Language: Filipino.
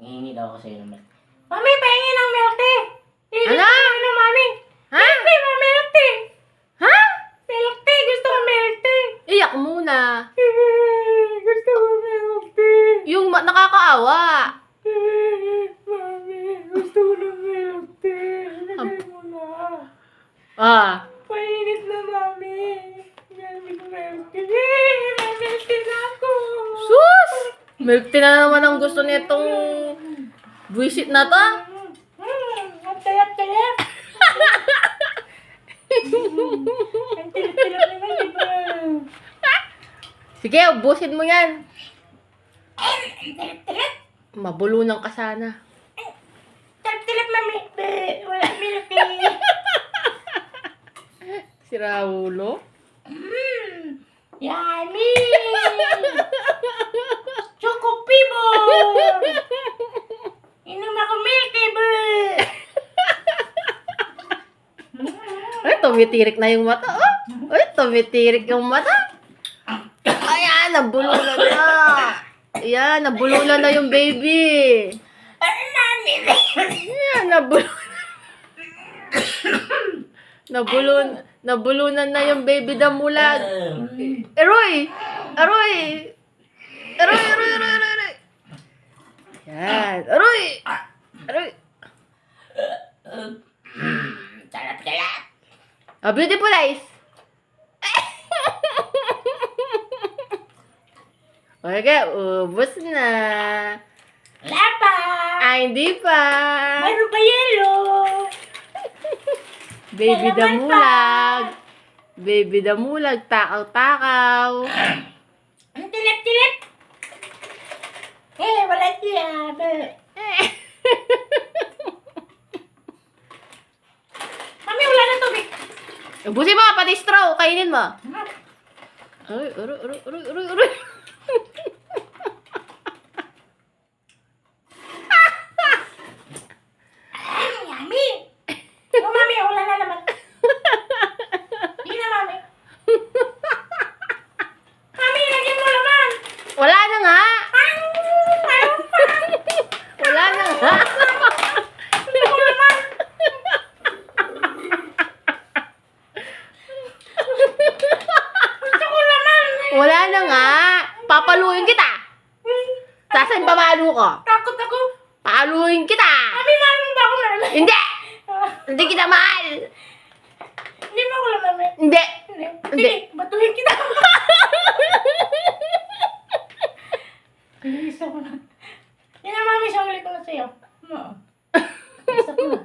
Hihingi daw ako sa'yo ng milk. Mami, pahingi ng milk tea. Ano? Ano, mami? Ha? Milk tea, milk tea. Ha? Milk tea, gusto ko milk tea. Iyak muna. Gusto ko milk tea. Yung nakakaawa. Mami, gusto ko ng milk tea. Ilagay mo na. Ah. Painit na, mami. Gamit ng milk tea. May milk tea na ako. Sus! Milk tea na naman ang gusto nitong buwisit na to. Ang tayap-tayap. Ang tilip-tilip naman, di ba? Sige, ubusin mo yan. Ang tilip-tilip. Mabulunan ka sana. Tilip-tilip, mami. Wala milk tea. Si Raulo. Yummy! Choco Pibor! Inom ako milk tea, bro! Ay, tumitirik na yung mata. Oh. Ay, tumitirik yung mata. Ayan, nabulunan na. Ayan, nabulunan na yung baby. Ayan, nabulunan na yung baby damulag. Aroy! Aroy! Aroy, aroy, aroy, aroy, aroy. Yan. Aroy! Aroy! Talap-talap! Oh, beautiful eyes! Okay, ubos na. Wala pa! Ay, hindi pa. Mayroon pa yelo! Baby Kailangan damulag. Baby damulag. Takaw-takaw. Ang tilip-tilip! Eh, wala siya. Mami, wala na tubig. Ubusin mo, pati straw. Kainin mo. Aroy, aroy, aroy, aroy, aroy, aroy. Yummy! Oh, mami, wala na naman. Hindi na, mami. Mami, lagyan mo naman. Wala na nga. Mayroon pa. Wala na nga. Gusto ko naman. Gusto ko naman. Wala na nga. Papaluin kita. Saan pamalo ko? Takot ako. Paluin kita. Mami, marunong ba ako naman? Hindi. Hindi kita mahal. Hindi mo ako naman, mami. Hindi. Hindi. Hindi. Sige, batuhin kita. Gusto ko na. Yan na, mami, sangli ko na sa'yo. Gusto ko na.